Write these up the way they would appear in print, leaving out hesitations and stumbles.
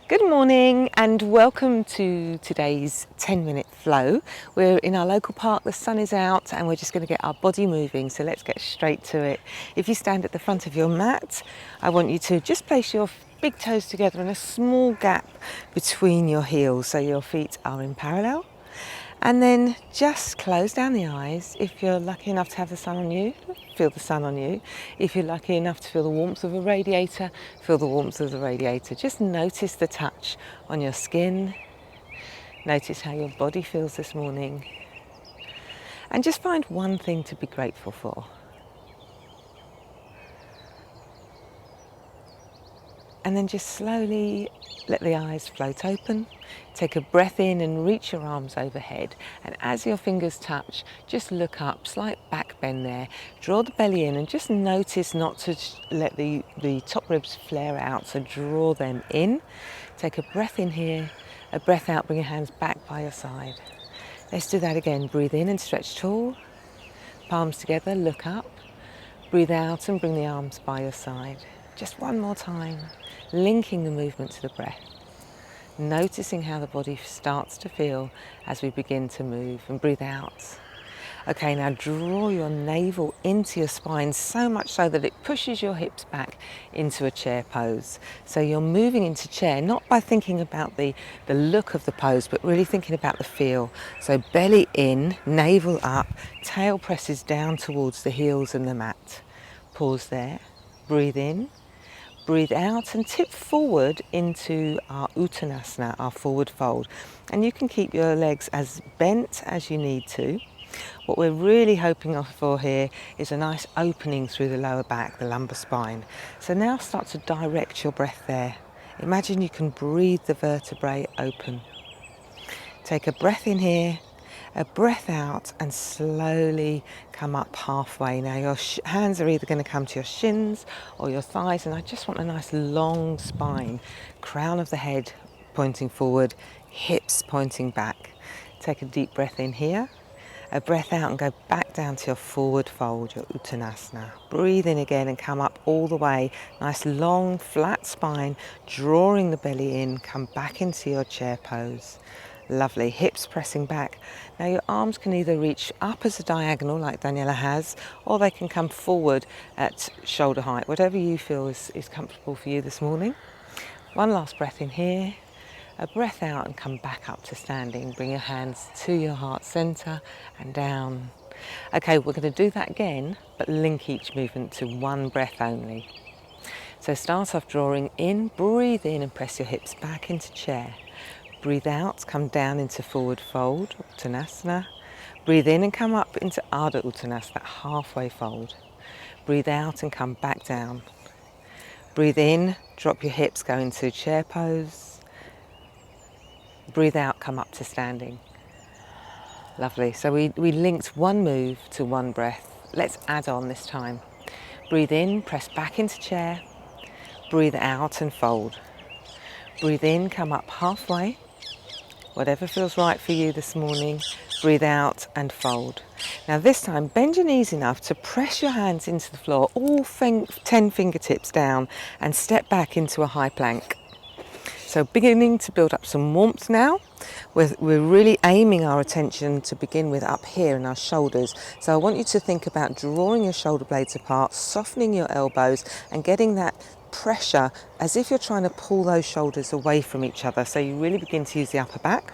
Good morning and welcome to today's 10-minute flow. We're in our local park, the sun is out and we're just going to get our body moving, so let's get straight to it. If you stand at the front of your mat, I want you to just place your big toes together in a small gap between your heels so your feet are in parallel. And then just close down the eyes. If you're lucky enough to have the sun on you, feel the sun on you. If you're lucky enough to feel the warmth of a radiator, feel the warmth of the radiator. Just notice the touch on your skin. Notice how your body feels this morning. And just find one thing to be grateful for. And then just slowly let the eyes float open. Take a breath in and reach your arms overhead. And as your fingers touch, just look up, slight back bend there. Draw the belly in and just notice not to let the top ribs flare out. So draw them in. Take a breath in here, a breath out, bring your hands back by your side. Let's do that again. Breathe in and stretch tall. Palms together, look up. Breathe out and bring the arms by your side. Just one more time, linking the movement to the breath. Noticing how the body starts to feel as we begin to move, and breathe out. Okay, now draw your navel into your spine so much so that it pushes your hips back into a chair pose. So you're moving into chair, not by thinking about the look of the pose, but really thinking about the feel. So belly in, navel up, tail presses down towards the heels and the mat. Pause there, breathe in. Breathe out and tip forward into our Uttanasana, our forward fold. And you can keep your legs as bent as you need to. What we're really hoping for here is a nice opening through the lower back, the lumbar spine. So now start to direct your breath there. Imagine you can breathe the vertebrae open. Take a breath in here, a breath out, and slowly come up halfway. Now your hands are either going to come to your shins or your thighs, and I just want a nice long spine, crown of the head pointing forward, hips pointing back. Take a deep breath in here, a breath out, and go back down to your forward fold, your Uttanasana. Breathe in again and come up all the way. Nice long flat spine, drawing the belly in, come back into your chair pose. Lovely, hips pressing back. Now your arms can either reach up as a diagonal like Daniela has, or they can come forward at shoulder height, whatever you feel is comfortable for you this morning. One last breath in here, a breath out, and come back up to standing. Bring your hands to your heart center and down. Okay, we're going to do that again, but link each movement to one breath only. So start off drawing in, breathe in and press your hips back into chair. Breathe out, come down into forward fold, Uttanasana. Breathe in and come up into Ardha Uttanasana, that halfway fold. Breathe out and come back down. Breathe in, drop your hips, go into chair pose. Breathe out, come up to standing. Lovely. So we linked one move to one breath. Let's add on this time. Breathe in, press back into chair. Breathe out and fold. Breathe in, come up halfway. Whatever feels right for you this morning. Breathe out and fold. Now this time, bend your knees enough to press your hands into the floor, all 10 fingertips down, and step back into a high plank. So beginning to build up some warmth now. We're really aiming our attention to begin with up here in our shoulders. So I want you to think about drawing your shoulder blades apart, softening your elbows, and getting that pressure as if you're trying to pull those shoulders away from each other. So you really begin to use the upper back.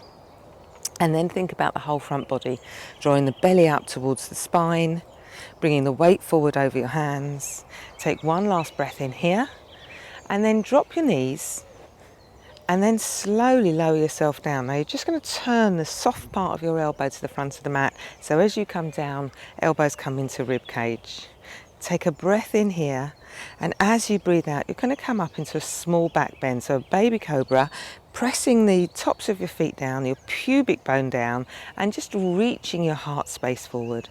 And then think about the whole front body, drawing the belly out towards the spine, bringing the weight forward over your hands. Take one last breath in here, and then drop your knees, and then slowly lower yourself down. Now you're just going to turn the soft part of your elbow to the front of the mat. So as you come down, elbows come into rib cage. Take a breath in here, and as you breathe out, you're going to come up into a small back bend. So a baby cobra, pressing the tops of your feet down, your pubic bone down, and just reaching your heart space forward.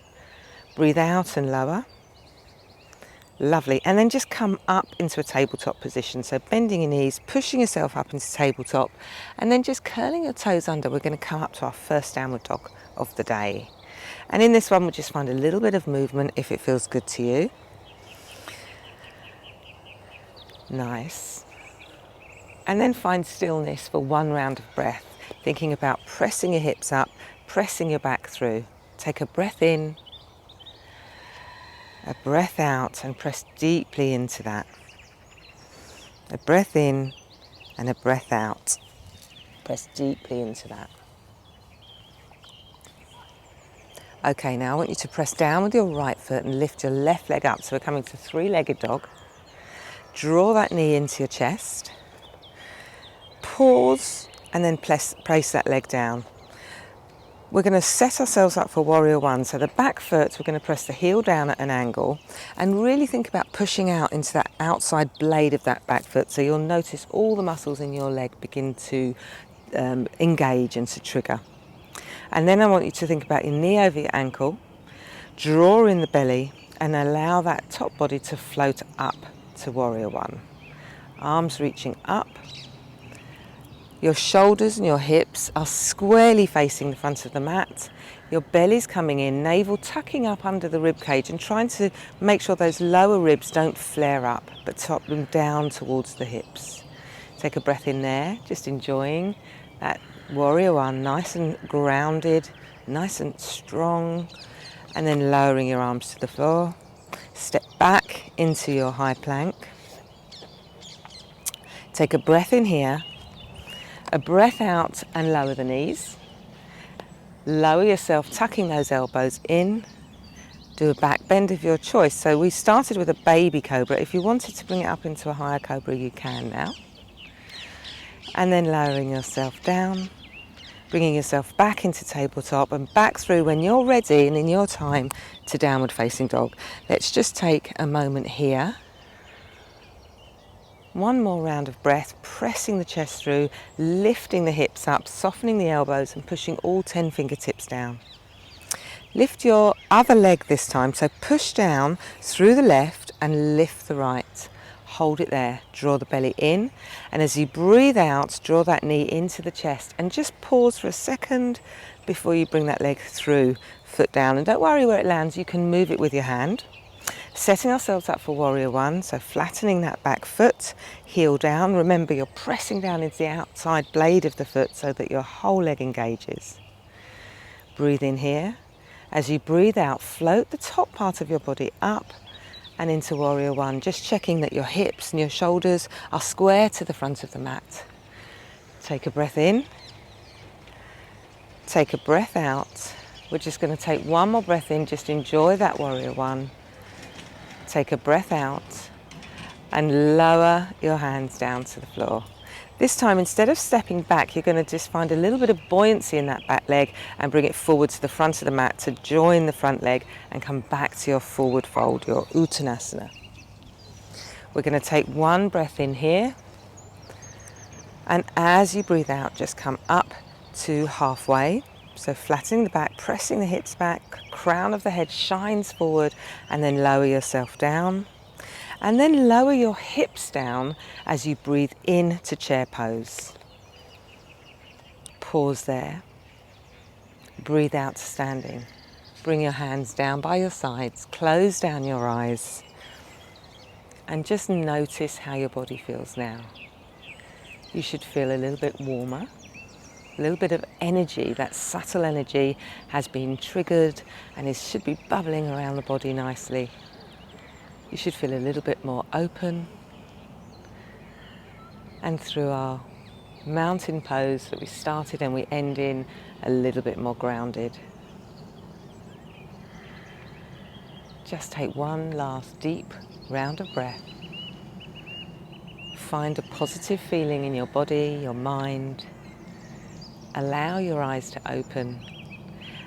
Breathe out and lower. Lovely. And then just come up into a tabletop position. So bending your knees, pushing yourself up into tabletop, and then just curling your toes under. We're going to come up to our first downward dog of the day. And in this one, we'll just find a little bit of movement if it feels good to you. Nice. And then find stillness for one round of breath, thinking about pressing your hips up, pressing your back through. Take a breath in, a breath out, and press deeply into that. A breath in and a breath out. Press deeply into that. Okay, now I want you to press down with your right foot and lift your left leg up. So we're coming to three-legged dog. Draw that knee into your chest. Pause and then place that leg down. We're going to set ourselves up for warrior one. So the back foot, we're going to press the heel down at an angle and really think about pushing out into that outside blade of that back foot. So you'll notice all the muscles in your leg begin to engage and to trigger. And then I want you to think about your knee over your ankle, draw in the belly and allow that top body to float up to warrior one. Arms reaching up. Your shoulders and your hips are squarely facing the front of the mat. Your belly's coming in, navel tucking up under the rib cage and trying to make sure those lower ribs don't flare up, but top them down towards the hips. Take a breath in there, just enjoying that warrior one, nice and grounded, nice and strong, and then lowering your arms to the floor. Step back into your high plank. Take a breath in here, a breath out and lower the knees. Lower yourself, tucking those elbows in. Do a back bend of your choice. So we started with a baby cobra. If you wanted to bring it up into a higher cobra, you can now. And then lowering yourself down, bringing yourself back into tabletop and back through when you're ready and in your time to downward facing dog. Let's just take a moment here. One more round of breath, pressing the chest through, lifting the hips up, softening the elbows and pushing all 10 fingertips down. Lift your other leg this time, so push down through the left and lift the right. Hold it there, draw the belly in, and as you breathe out, draw that knee into the chest and just pause for a second before you bring that leg through, foot down. And don't worry where it lands, you can move it with your hand. Setting ourselves up for warrior one, so flattening that back foot, heel down. Remember, you're pressing down into the outside blade of the foot so that your whole leg engages. Breathe in here. As you breathe out, float the top part of your body up and into warrior one, just checking that your hips and your shoulders are square to the front of the mat. Take a breath in, take a breath out. We're just going to take one more breath in, just enjoy that warrior one. Take a breath out and lower your hands down to the floor. This time, instead of stepping back, you're going to just find a little bit of buoyancy in that back leg and bring it forward to the front of the mat to join the front leg and come back to your forward fold, your Uttanasana. We're going to take one breath in here. And as you breathe out, just come up to halfway. So flattening the back, pressing the hips back, crown of the head shines forward, and then lower yourself down. And then lower your hips down as you breathe in to chair pose. Pause there. Breathe out to standing. Bring your hands down by your sides, close down your eyes, and just notice how your body feels now. You should feel a little bit warmer. A little bit of energy, that subtle energy has been triggered and it should be bubbling around the body nicely. You should feel a little bit more open. And through our mountain pose that we started and we end in, a little bit more grounded. Just take one last deep round of breath. Find a positive feeling in your body, your mind. Allow your eyes to open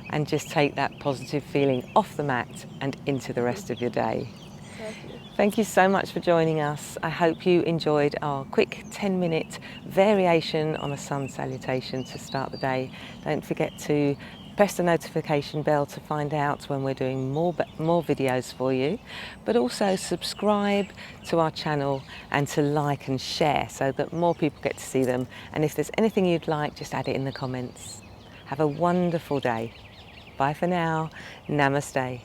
and just take that positive feeling off the mat and into the rest of your day. Thank you so much for joining us. I hope you enjoyed our quick 10-minute variation on a sun salutation to start the day. Don't forget to press the notification bell to find out when we're doing more videos for you, but also subscribe to our channel and to like and share so that more people get to see them. And if there's anything you'd like, just add it in the comments. Have a wonderful day. Bye for now. Namaste.